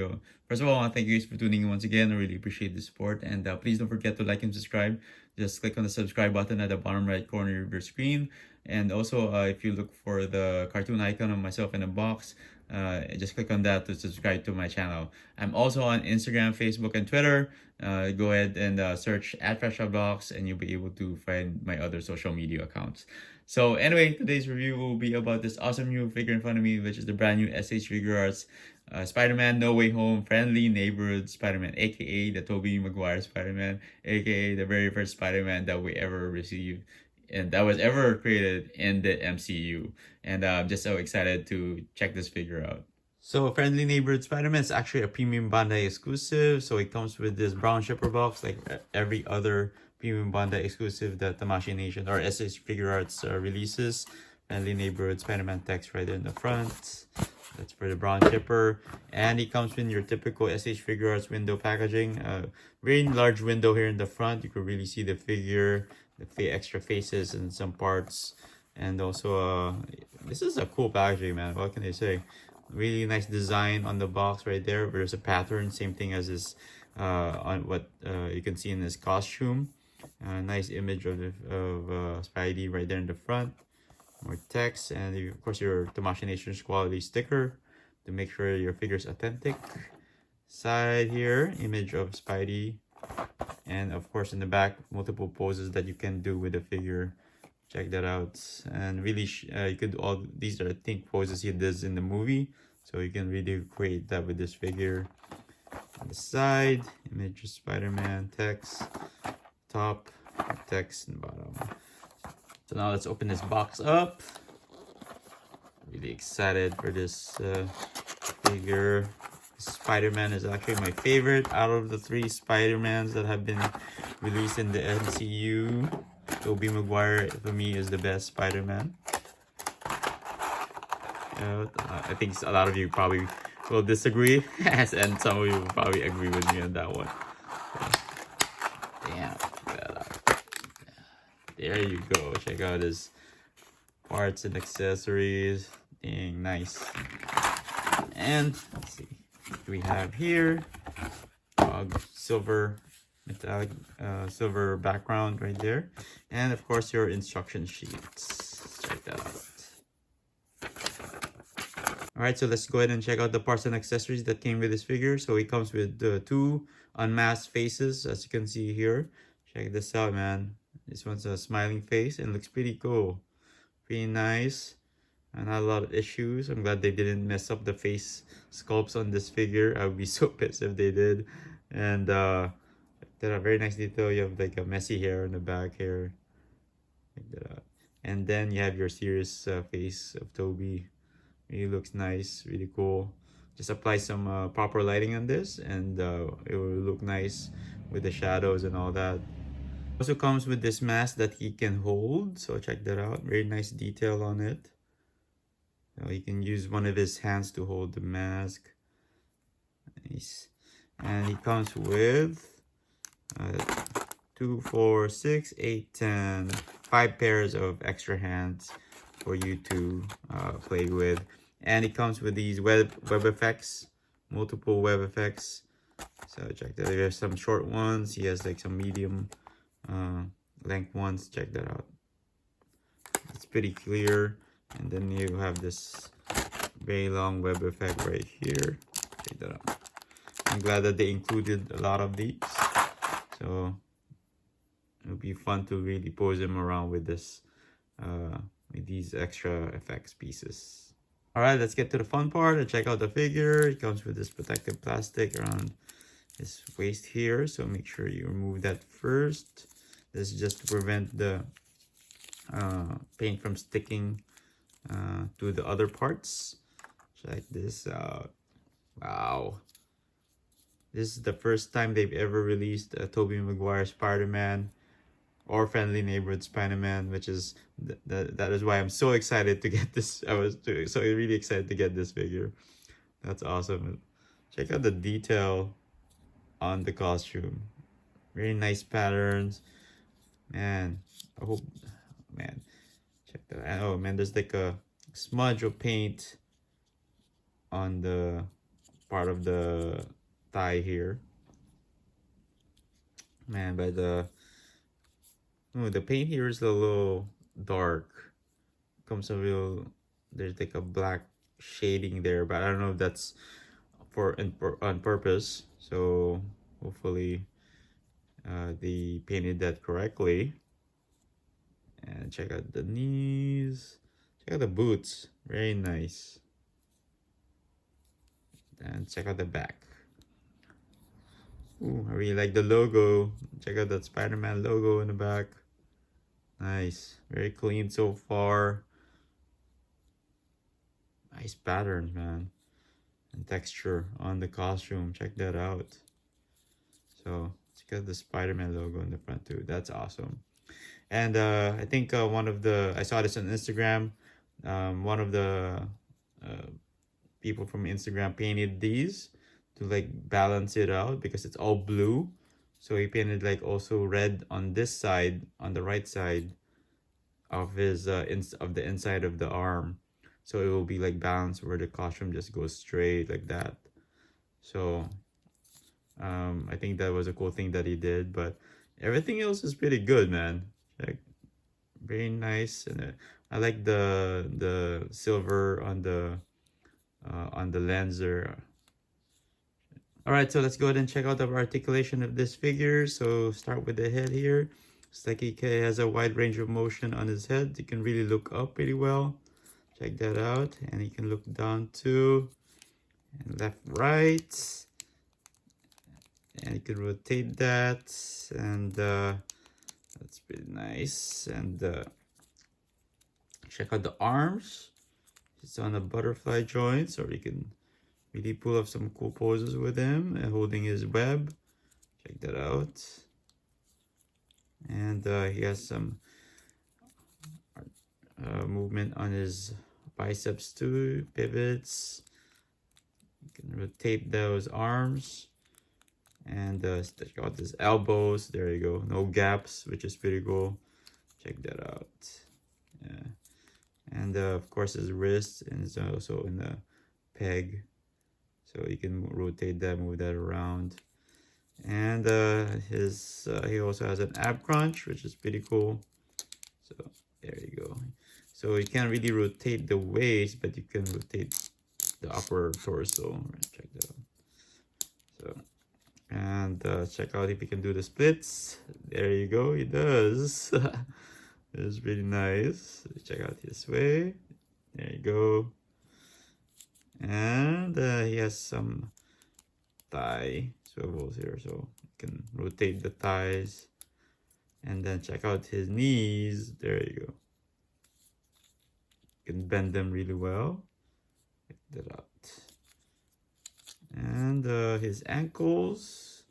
So first of all, I want to thank you guys for tuning in once again. I really appreciate the support, and please don't forget to like and subscribe. Just click on the subscribe button at the bottom right corner of your screen. And also, if you look for the cartoon icon of myself in a box, just click on that to subscribe to my channel. I'm also on Instagram, Facebook, and Twitter. Go ahead and search @FreshUpBox, and you'll be able to find my other social media accounts. So anyway, today's review will be about this awesome new figure in front of me, which is the brand new SH Figuarts Spider-Man No Way Home Friendly Neighborhood Spider-Man, aka the Tobey Maguire Spider-Man, aka the very first Spider-Man that we ever received and that was ever created in the MCU. And I'm just so excited to check this figure out. So Friendly Neighborhood Spider-Man is actually a premium Bandai exclusive. So it comes with this brown shipper box like every other premium Bandai exclusive that Tamashii Nation or SH Figuarts releases. Friendly Neighborhood Spider-Man text right there in the front. That's for the brown shipper. And it comes with your typical SH Figuarts window packaging. Very large window here in the front. You can really see the figure, the extra faces and some parts. And also, this is a cool packaging, man. What can I say? Really nice design on the box right there. There's a pattern, same thing as this on what you can see in this costume. Nice image of Spidey right there in the front. More text, and of course your Tamashii Nation's quality sticker to make sure your figure is authentic. Side here, image of Spidey, and of course in the back, multiple poses that you can do with the figure. Check that out. And really, you could do all these are I think poses he does in the movie, so you can really create that with this figure. On the side, image of Spider-Man, text, top, text, and bottom. So now let's open this box up. Really excited for this figure. Spider-Man is actually my favorite out of the 3 Spider-Mans that have been released in the MCU. Tobey Maguire for me is the best Spider-Man. I think a lot of you probably will disagree, and some of you will probably agree with me on that one. Damn. There you go. Check out his parts and accessories. Dang, nice. And let's see what we have here. Silver metallic silver background right there. And of course your instruction sheets. Check that out. Alright, so let's go ahead and check out the parts and accessories that came with this figure. So it comes with 2 unmasked faces, as you can see here. Check this out, man. This one's a smiling face and looks pretty cool. Pretty nice. And not a lot of issues. I'm glad they didn't mess up the face sculpts on this figure. I would be so pissed if they did. And did a very nice detail. You have like a messy hair in the back here. Check that out. And then you have your serious face of Tobey. Really looks nice. Really cool. Just apply some proper lighting on this and it will look nice with the shadows and all that. Also comes with this mask that he can hold, so check that out. Very nice detail on it. So he can use one of his hands to hold the mask. Nice. And he comes with 2, 4, 6, 8, 10, 5 pairs of extra hands for you to play with. And it comes with these web effects, multiple web effects. So check that. There's some short ones. He has like some medium length ones. Check that out. It's pretty clear. And then you have this very long web effect right here. Check that out. I'm glad that they included a lot of these. So it'll be fun to really pose him around with this with these extra effects pieces. Alright, let's get to the fun part and check out the figure. It comes with this protective plastic around his waist here, so make sure you remove that first. This is just to prevent the paint from sticking to the other parts. Check this out. Wow. This is the first time they've ever released a Tobey Maguire Spider-Man or Friendly Neighborhood Spider-Man, which is that is why I'm so excited to get this. I was so really excited to get this figure. That's awesome. Check out the detail on the costume. Very nice patterns. Man, I hope, man, check that out. Oh man, there's like a smudge of paint on the part of the thigh here. Man, but the paint here is a little dark. Comes a real, there's like a black shading there, but I don't know if that's on purpose. So hopefully they painted that correctly. And check out the knees. Check out the boots. Very nice. And check out the back. Ooh, I really like the logo. Check out that Spider-Man logo in the back. Nice. Very clean so far. Nice pattern, man. And texture on the costume. Check that out. So check out the Spider-Man logo in the front too. That's awesome. And I think I saw this on Instagram. One of the people from Instagram painted these to like balance it out because it's all blue. So he painted like also red on this side, on the right side of his of the inside of the arm. So it will be like balanced where the costume just goes straight like that. So I think that was a cool thing that he did, but everything else is pretty good, man. Like very nice, and I like the silver on the lens there. All right, so let's go ahead and check out the articulation of this figure. So start with the head here. It's like he has a wide range of motion on his head. You can really look up pretty well. Check that out. And you can look down too. And left, right. And you can rotate that. And that's pretty nice. And check out the arms. It's on a butterfly joint, so you can really pull off some cool poses with him and holding his web. Check that out. And he has some movement on his biceps too, pivots. You can rotate those arms. And check out his elbows. There you go. No gaps, which is pretty cool. Check that out. Yeah. And of course his wrist, and it's also in the peg. So you can rotate that, move that around. And he also has an ab crunch, which is pretty cool. So there you go. So you can't really rotate the waist, but you can rotate the upper torso. Check that out. So, and check out if you can do the splits. There you go, he does. It's really nice. Check out this way. There you go. And he has some thigh swivels here, so you can rotate the thighs. And then check out his knees. There you go. You can bend them really well. Check that out. And his ankles.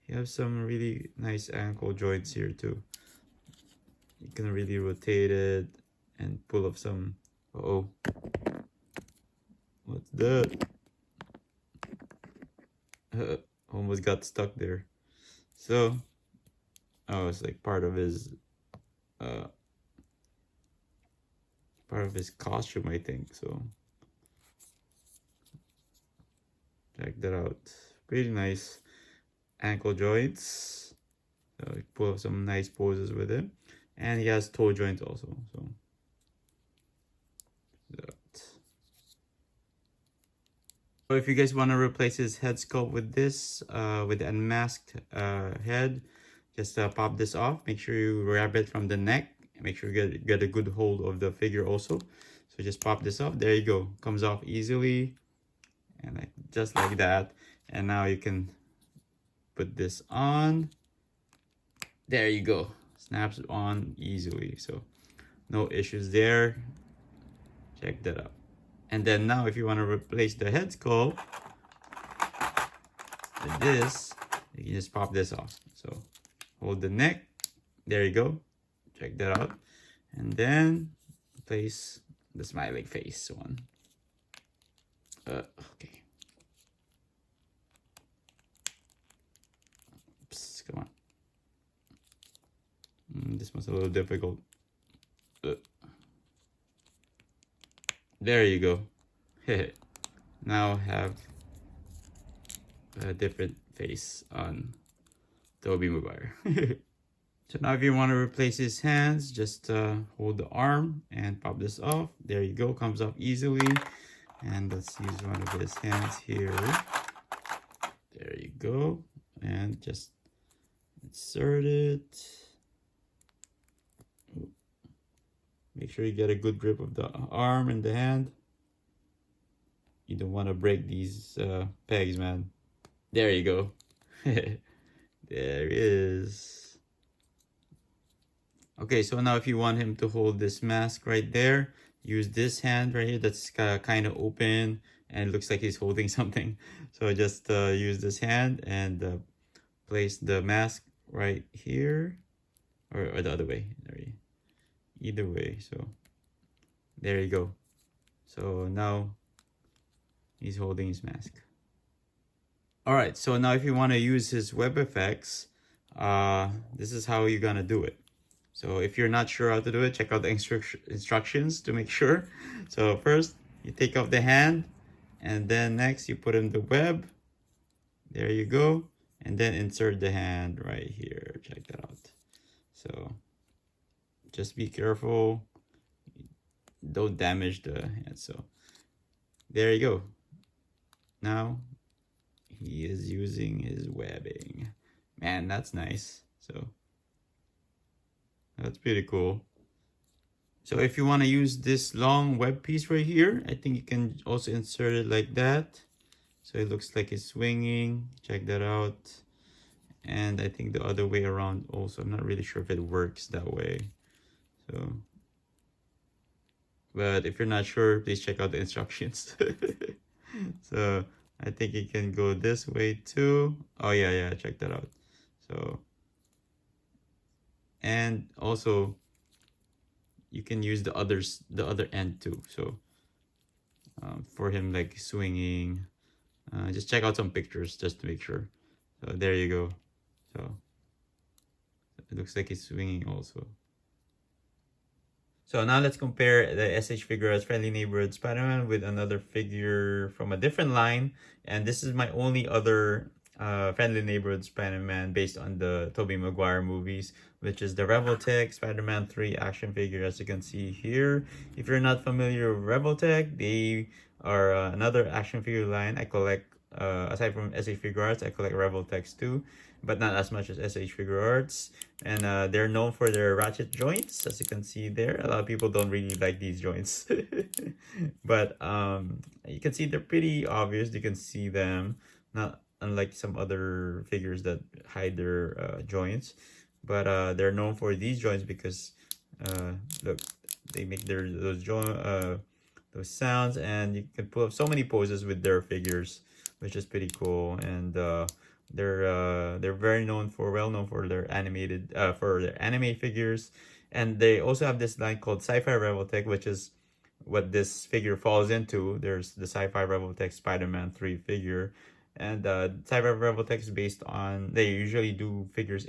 You have some really nice ankle joints here too. You can really rotate it and pull up some. Uh-oh. What's that? Almost got stuck there. So, oh, it's like part of his costume, I think. So, check that out. Pretty nice ankle joints. So, pull up some nice poses with him. And he has toe joints also. So if you guys want to replace his head sculpt with this, with the unmasked head, just pop this off. Make sure you grab it from the neck. Make sure you get a good hold of the figure also. So just pop this off. There you go. Comes off easily, and just like that. And now you can put this on. There you go. Snaps on easily, so no issues there. Check that out. And then now if you want to replace the head skull with this, you can just pop this off. So hold the neck. There you go. Check that out. And then place the smiling face one. Okay. Oops, come on. This one's a little difficult. There you go. Now have a different face on Tobey Maguire. So now if you want to replace his hands, just hold the arm and pop this off. There you go, comes off easily. And let's use one of his hands here. There you go. And just insert it. Make sure you get a good grip of the arm and the hand. You don't want to break these pegs, man. There you go. There it is. Okay, so now if you want him to hold this mask right there, use this hand right here that's kind of open and it looks like he's holding something. So just use this hand and place the mask right here, or the other way. Either way, so there you go. So now he's holding his mask. All right, so now if you want to use his web effects, this is how you're gonna do it. So if you're not sure how to do it, check out the instructions to make sure. So first, you take off the hand, and then next you put in the web. There you go, and then insert the hand right here. Check that out. So just be careful, don't damage the hand. So there you go. Now he is using his webbing. Man, that's nice. So that's pretty cool. So if you want to use this long web piece right here, I think you can also insert it like that. So it looks like it's swinging. Check that out. And I think the other way around also. I'm not really sure if it works that way. So, but if you're not sure, please check out the instructions. So I think you can go this way too. Oh yeah, check that out. So, and also you can use the other end too. So for him like swinging, just check out some pictures just to make sure. So there you go. So it looks like he's swinging also. So now let's compare the SH Figuarts Friendly Neighborhood Spider-Man with another figure from a different line. And this is my only other Friendly Neighborhood Spider-Man based on the Tobey Maguire movies, which is the Revoltech Spider-Man 3 action figure, as you can see here. If you're not familiar with Revoltech, they are another action figure line. I collect, aside from SH Figuarts, I collect Revoltechs too, but not as much as SH Figuarts. And they're known for their ratchet joints, as you can see there. A lot of people don't really like these joints. But you can see they're pretty obvious. You can see them, not unlike some other figures that hide their joints. But they're known for these joints because look, they make those sounds, and you can pull up so many poses with their figures, which is pretty cool. And they're well known for their anime figures. And they also have this line called Sci-Fi Revoltech, which is what this figure falls into. There's the Sci-Fi Revoltech Spider-Man 3 figure, and Sci-Fi Revoltech is based on, they usually do figures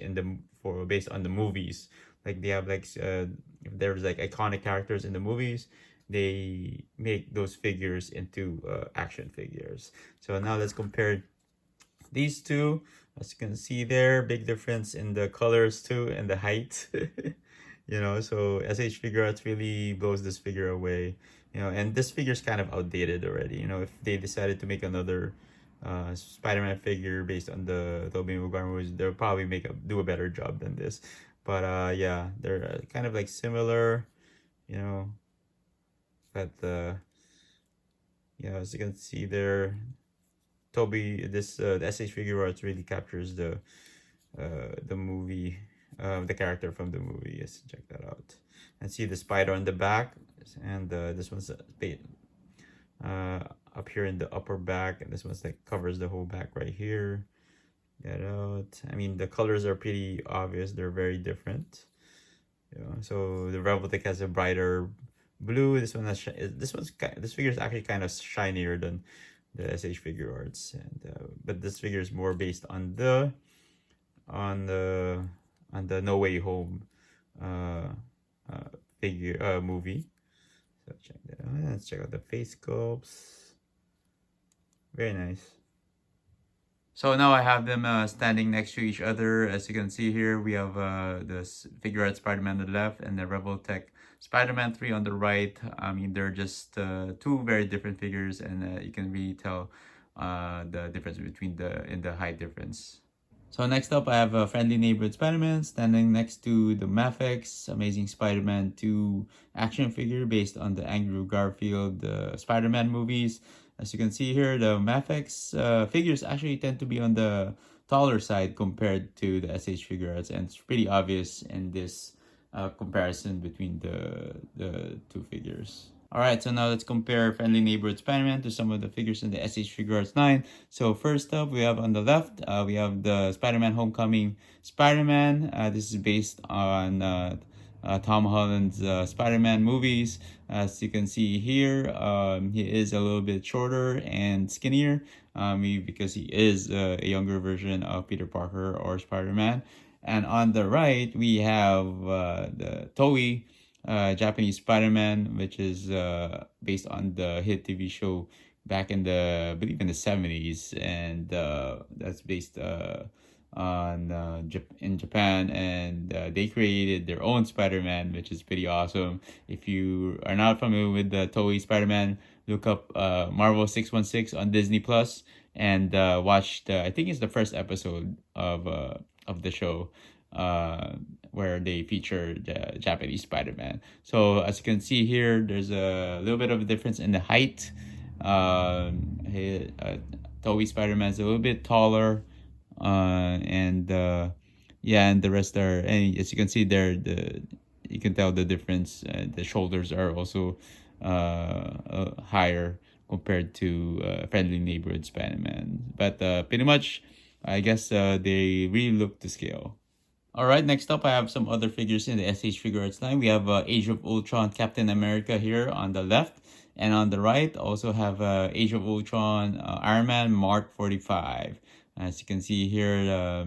based on the movies. Like they have like if there's like iconic characters in the movies, they make those figures into action figures. So now let's compare these two. As you can see there, big difference in the colors too and the height. You know, so SH Figuarts really blows this figure away. You know, and this figure is kind of outdated already. You know, if they decided to make another Spider-Man figure based on the Tobey Maguire movies, they'll probably do a better job than this. But yeah, they're kind of like similar, you know. But yeah, as you can see there, the SH Figuarts really captures the movie, the character from the movie. Yes, check that out. And see the spider on the back, and this one's up here in the upper back, and this one's like covers the whole back right here. Get out. I mean, the colors are pretty obvious. They're very different. Yeah. So the Revoltech has a brighter blue. This figure is actually kind of shinier than the SH Figuarts, and but this figure is more based on the No Way Home movie. So check that out. Let's check out the face sculpts. Very nice. So now I have them standing next to each other. As you can see here, we have the Figuarts Spiderman on the left and the Rebel Tech Spider-Man 3 on the right. I mean, they're just two very different figures, and you can really tell the difference between the height difference. So next up, I have a Friendly Neighborhood Spider-Man standing next to the Mafex Amazing Spider-Man 2 action figure based on the Andrew Garfield Spider-Man movies. As you can see here, the Mafex figures actually tend to be on the taller side compared to the SH figures, and it's pretty obvious in this comparison between the two figures. Alright, so now let's compare Friendly Neighborhood Spider-Man to some of the figures in the SH Figuarts 9. So first up, we have on the left, we have the Spider-Man Homecoming Spider-Man. This is based on Tom Holland's Spider-Man movies. As you can see here, he is a little bit shorter and skinnier because he is a younger version of Peter Parker or Spider-Man. And on the right, we have the Toei Japanese Spider-Man, which is based on the hit TV show back in I believe in the 70s, and that's based on in Japan, and they created their own Spider-Man, which is pretty awesome. If you are not familiar with the Toei Spider-Man, look up Marvel 616 on Disney Plus and watch I think it's the first episode of the show where they feature the Japanese Spider-Man. So as you can see here, there's a little bit of a difference in the height. Toei Spider-Man's a little bit taller, and yeah, and the rest are. And as you can see there, you can tell the difference. The shoulders are also higher compared to Friendly Neighborhood Spider-Man. But pretty much, I guess they really look to scale. All right, next up, I have some other figures in the SH Figure Arts line. We have Age of Ultron Captain America here on the left, and on the right, also have Age of Ultron Iron Man Mark 45. As you can see here,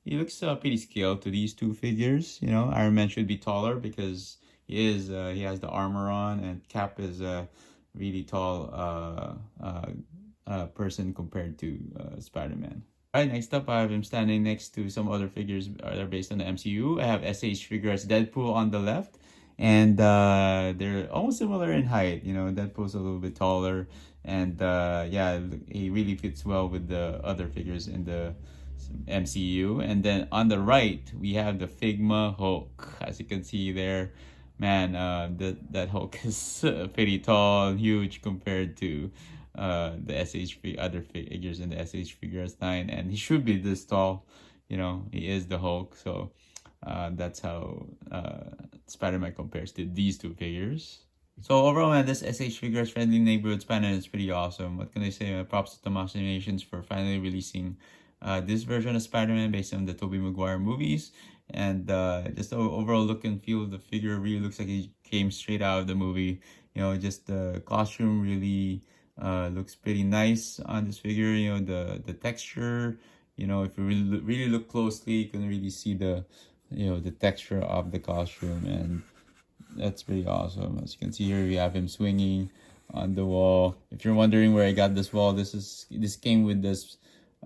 he looks pretty scaled to these two figures. You know, Iron Man should be taller because he has the armor on, and Cap is a really tall person compared to Spider-Man. Alright, next up, I have him standing next to some other figures that are based on the MCU. I have SH Figuarts Deadpool on the left, and they're almost similar in height. You know, Deadpool's a little bit taller, and yeah, he really fits well with the other figures in the MCU. And then on the right, we have the Figma Hulk. As you can see there, man, that Hulk is pretty tall and huge compared to the other figures in the SH Figures 9, and he should be this tall. You know, he is the Hulk, so that's how Spider-Man compares to these two figures. So overall, man, this SH Figures Friendly Neighborhood Spider-Man is pretty awesome. What can I say? Props to Tamashii Animations for finally releasing this version of Spider-Man based on the Tobey Maguire movies. And just the overall look and feel of the figure really looks like he came straight out of the movie. You know, just the costume really looks pretty nice on this figure. You know, the texture. You know, if you really look closely, you can really see the the texture of the costume, and that's pretty awesome. As you can see here, we have him swinging on the wall. If you're wondering where I got this wall, this came with this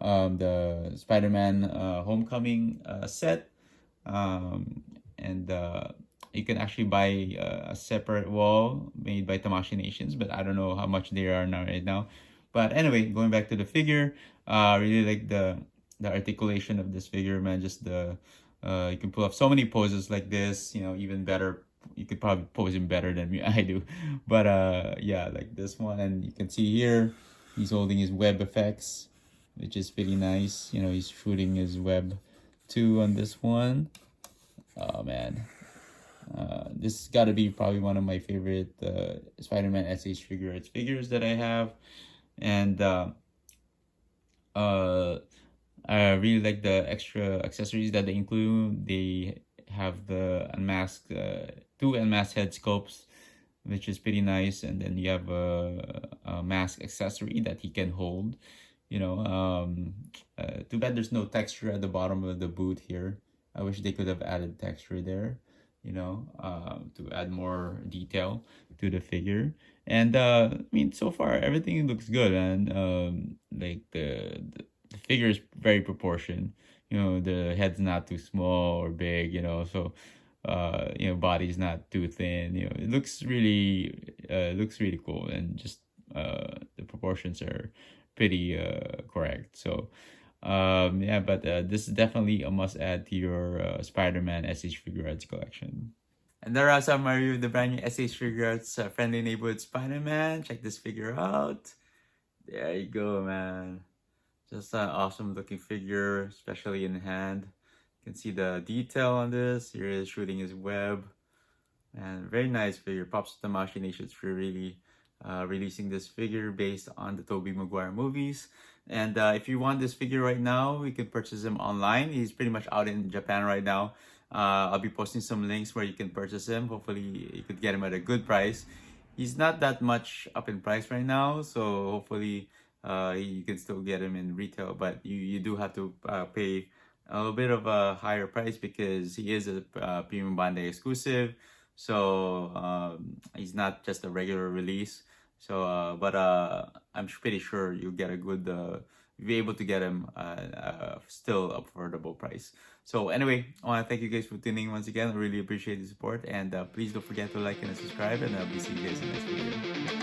the Spider-Man Homecoming set, and you can actually buy a separate wall made by Tamashii Nations, but I don't know how much they are now right now. But anyway, going back to the figure, really like the articulation of this figure, man. Just the you can pull off so many poses like this. You know, even better. You could probably pose him better than me. I do, but yeah, like this one, and you can see here, he's holding his web effects, which is pretty nice. You know, he's shooting his web too on this one. Oh man, this has got to be probably one of my favorite Spider-Man SH figures that I have, and I really like the extra accessories that they include. They have the unmasked two unmasked head sculpts, which is pretty nice, and then you have a mask accessory that he can hold. You know, too bad there's no texture at the bottom of the boot here. I wish they could have added texture there, you know, to add more detail to the figure. And I mean, so far everything looks good, and like the figure is very proportioned. You know, the head's not too small or big. You know, so you know, body's not too thin. You know, it looks really cool, and just the proportions are pretty correct. So yeah, but this is definitely a must add to your Spider-Man SH Figuarts collection. And there are some review of the brand new SH Figuarts Friendly Neighborhood Spider-Man. Check this figure out. There you go, man. Just an awesome looking figure, especially in hand. You can see the detail on this. Here is shooting his web. And very nice figure. Props to Tamashii Nation for really releasing this figure based on the Tobey Maguire movies. And if you want this figure right now, you can purchase him online. He's pretty much out in Japan right now. I'll be posting some links where you can purchase him. Hopefully, you could get him at a good price. He's not that much up in price right now, so hopefully you can still get him in retail. But you do have to pay a little bit of a higher price because he is a premium Bandai exclusive. So he's not just a regular release. So but I'm pretty sure you'll get a good you'll be able to get him still affordable price. So anyway, I want to thank you guys for tuning in once again. I really appreciate the support, and please don't forget to like and subscribe, and I'll be seeing you guys in the next video.